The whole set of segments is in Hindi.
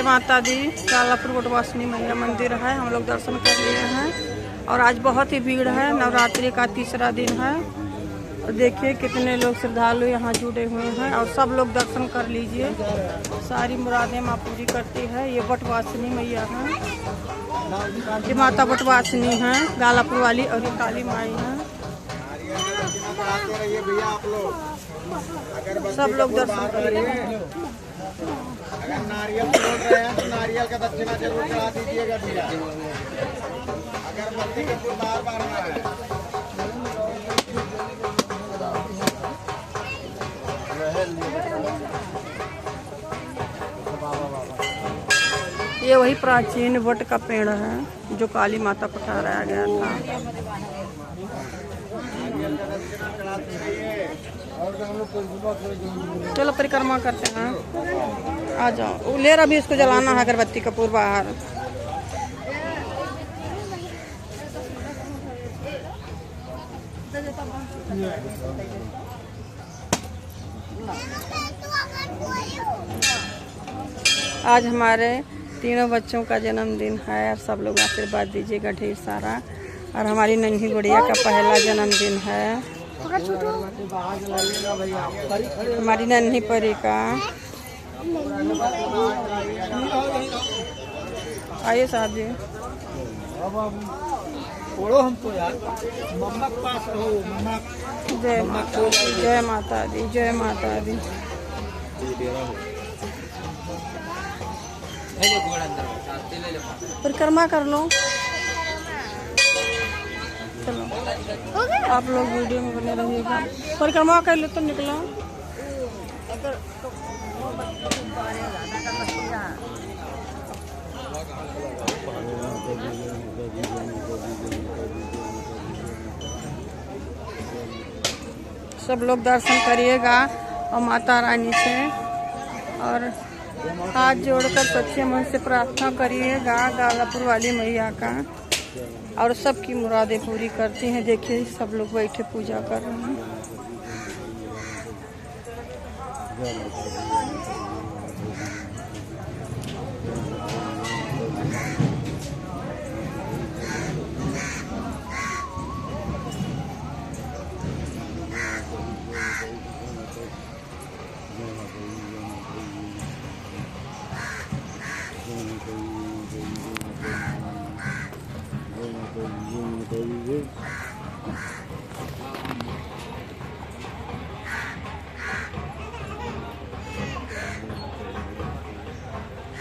माता दी। कालापुर वटवासिनी मैया मंदिर है, हम लोग दर्शन कर लिए हैं और आज बहुत ही भीड़ है। नवरात्रि का तीसरा दिन है और देखिए कितने लोग श्रद्धालु यहाँ जुड़े हुए हैं और सब लोग दर्शन कर लीजिए। सारी मुरादें माँ पूरी करती है। ये वटवासिनी मैया है, ये माता वटवासिनी है कालापुर वाली और ये काली माई है। सब लोग दर्शन करिए। अगर नारियल तोड़ रहे हैं तो नारियल का दक्षिणा जरूर चढ़ा दीजिएगा भैया। अगर बत्ती के फूल बार बार ना है। ये वही प्राचीन वट का पेड़ है जो काली माता को ठहराया गया था। चलो परिक्रमा करते हैं, आ जाओ। लेर अभी इसको जलाना है अगरबत्ती कपूर बाहर। आज हमारे तीनों बच्चों का जन्मदिन है और सब लोग आशीर्वाद दीजिएगा ढेर सारा। और हमारी नन्ही गुड़िया का पहला जन्मदिन है, हमारी नन्ही परी का। आइए साहब जी। हमको यार मम्मा के पास रहो। मम्मा जय माता दी, जय माता दी, जय माता दी। परिक्रमा कर लो। चलो आप लोग वीडियो में बने रहिएगा। परिक्रमा कर लो तो निकलो। सब लोग दर्शन करिएगा और माता रानी से और हाथ जोड़कर सच्चे मन से प्रार्थना करिएगा कालापुर वाली मैया का और सबकी मुरादें पूरी करती हैं। देखिए सब लोग बैठे पूजा कर रहे हैं।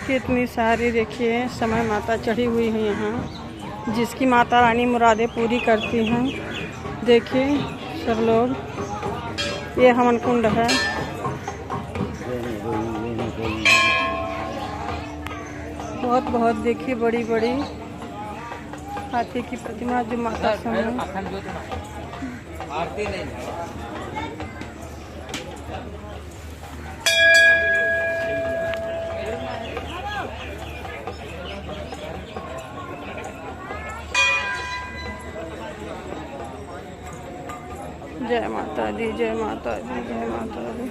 कितनी सारी देखिए समय माता चढ़ी हुई है यहाँ, जिसकी माता रानी मुरादें पूरी करती हैं। देखिए सब लोग, ये हवन कुंड है। बहुत बहुत देखिए बड़ी बड़ी हाथी की प्रतिमा जो माता समय जय माता दी, जय माता दी, जय माता दी।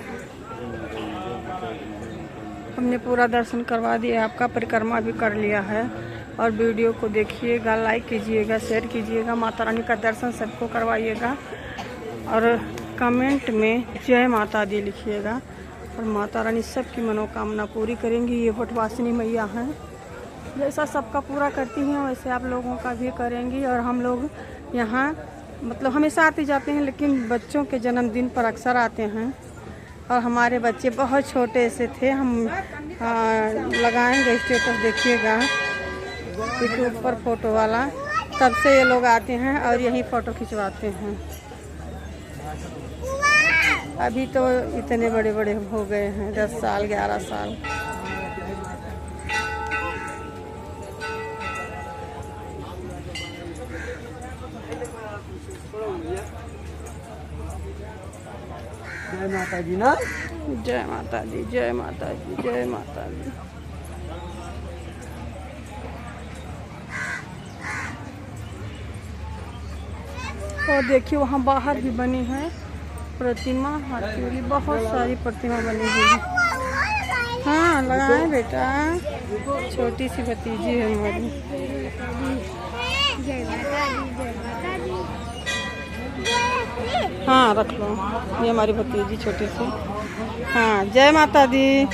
हमने पूरा दर्शन करवा दिया, आपका परिक्रमा भी कर लिया है। और वीडियो को देखिएगा, लाइक कीजिएगा, शेयर कीजिएगा, माता रानी का दर्शन सबको करवाइएगा और कमेंट में जय माता दी लिखिएगा। और माता रानी सबकी मनोकामना पूरी करेंगी। ये वटवासिनी मैया हैं, जैसा सबका पूरा करती हैं वैसे आप लोगों का भी करेंगी। और हम लोग यहाँ मतलब हमेशा आते जाते हैं, लेकिन बच्चों के जन्मदिन पर अक्सर आते हैं। और हमारे बच्चे बहुत छोटे से थे, हम लगाएंगे स्टेटस देखिएगा यूट्यूब पर फोटो वाला, तब से ये लोग आते हैं और यही फ़ोटो खिंचवाते हैं। अभी तो इतने बड़े बड़े हो गए हैं, 10 साल 11 साल। जय माता जी ना, जय माता दी, जय माता दी, जय माता दी। और देखिए वहाँ बाहर भी बनी है प्रतिमा, हाथी वाली बहुत सारी प्रतिमा बनी हुई है। हाँ लगाए बेटा, छोटी सी भतीजी है हमारी। हाँ रख लो, ये हमारी भतीजी छोटी सी। हाँ जय माता दी।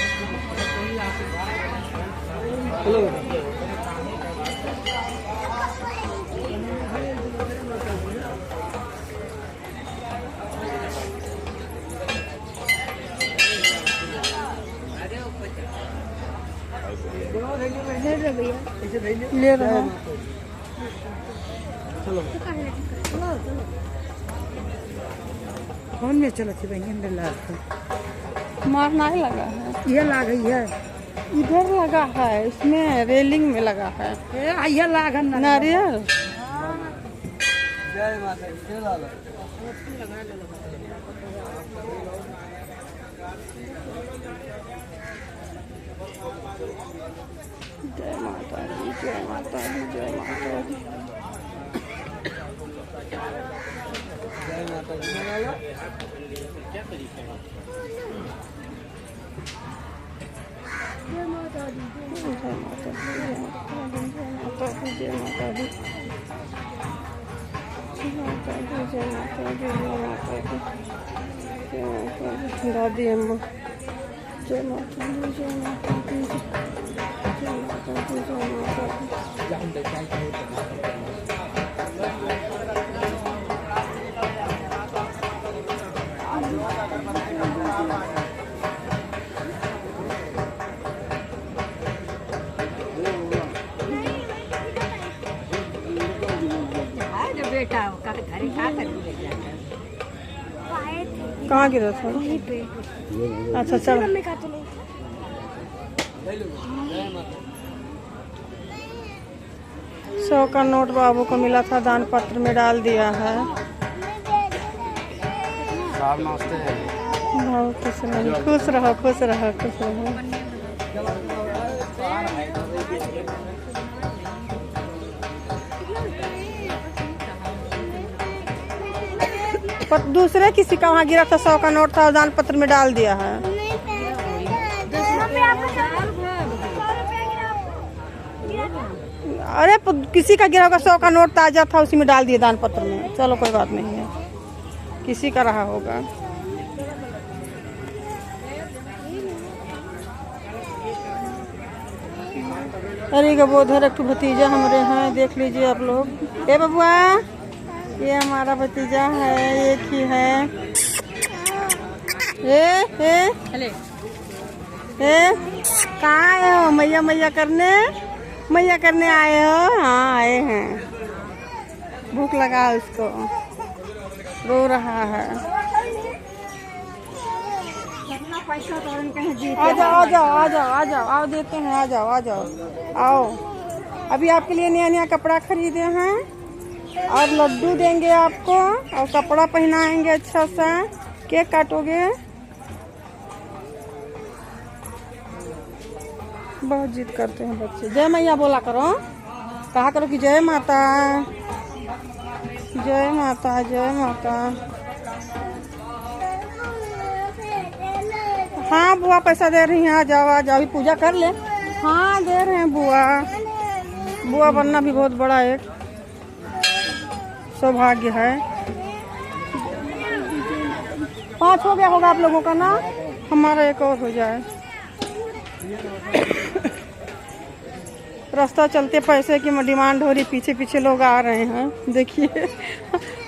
ले रहा हूँ। कौन में चलो थी बहन मारना ही लगा है, ये ला गई है, इधर लगा है, इसमें रेलिंग में लगा है ये लागन नारियल। जय माता दी। जय माता दी, जय माता दी, जय माता दी। जय माता दी। जय माता दी, जय माता दी, जय माता दी, जय माता दी, जय माता दी, जय माता दी, जय माता दी, जय माता दी। दादी अम्मा जय माता दी, जय माता दी, जय माता दी, जय माता दी। बेटा घर का कर कहाँ गिरा था? अच्छा चलो। 100 का नोट बाबू को मिला था, दान पत्र में डाल दिया है। बहुत खुश रहो, खुश रहो, खुश रहो। पर दूसरे किसी का वहाँ गिरा था, 100 का नोट था, दान पत्र में डाल दिया है। अरे किसी का गिरा होगा, 100 का नोट ताजा था, उसी में डाल दिए दान पत्र में। चलो कोई बात नहीं है, किसी का रहा होगा। अरे गबोधर एक भतीजा हमारे हैं, देख लीजिए आप लोग। ए बबुआ, ये हमारा भतीजा है, एक ही है। कहाँ आए हो? मैया मैया करने, मैया करने आए हो? हाँ आए हैं। भूख लगा उसको, रो रहा है। आ जाओ आ जाओ आ जाओ आ जाओ, आओ देते हैं, आ जाओ आ जाओ, आओ। अभी आपके लिए नया नया कपड़ा खरीदे हैं और लड्डू देंगे आपको और कपड़ा पहनाएंगे अच्छा सा। केक काटोगे? बहुत जिद करते हैं बच्चे। जय मैया बोला करो, कहा करो कि जय माता, जय माता, जय माता। हाँ बुआ पैसा दे रही हैं, आ जाओ आ जाओ, अभी पूजा कर ले। हाँ दे रहे हैं बुआ। बुआ बनना भी बहुत बड़ा एक सौभाग्य है। 5 हो गया होगा आप लोगों का ना, हमारा एक और हो जाए। रास्ता चलते पैसे की डिमांड हो रही, पीछे पीछे लोग आ रहे हैं, देखिए।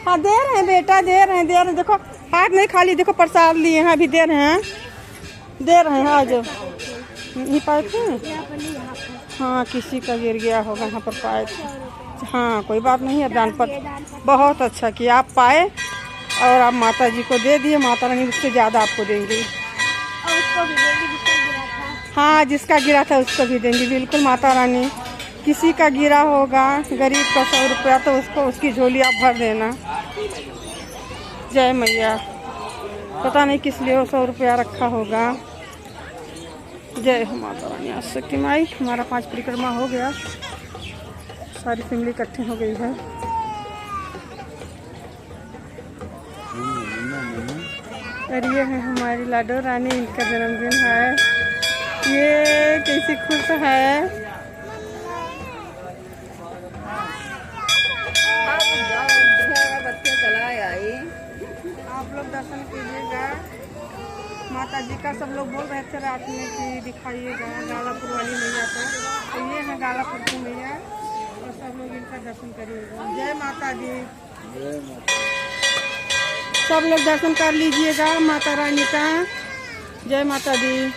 हाँ दे रहे हैं बेटा, दे रहे हैं, दे रहे हैं। देखो हाथ नहीं खाली, देखो प्रसाद लिए हैं, अभी दे रहे हैं, दे रहे हैं। आज नहीं पाए थे, हाँ किसी का गिर गया होगा यहाँ पर, पाए थे। हाँ कोई बात नहीं है, दान पत्र बहुत अच्छा किया, आप पाए और आप माता जी को दे दिए, माता रानी उससे ज़्यादा आपको देंगी। हाँ जिसका गिरा था उसको भी देंगी, बिल्कुल माता रानी। किसी का गिरा होगा गरीब का 100 रुपया, तो उसको उसकी झोली आप भर देना। जय मैया। पता नहीं किस लिए 100 रुपया रखा होगा। जय हो माता रानी, आशक्ति माई। हमारा 5 परिक्रमा हो गया, सारी फैमिली इकट्ठी हो गई है। और ये है हमारी लाडो रानी, इनका जन्मदिन है। ये कैसी खुश है। बच्चे चलाए आई। आप लोग दर्शन कीजिएगा माता जी का। सब लोग बोल रहे थे रात में कि दिखाइएगा गालापुर वाली मैया को, तो ये है गालापुर की मैया और सब लोग इनका दर्शन करिएगा। जय माता दी। सब लोग दर्शन कर लीजिएगा माता रानी का। जय माता दी।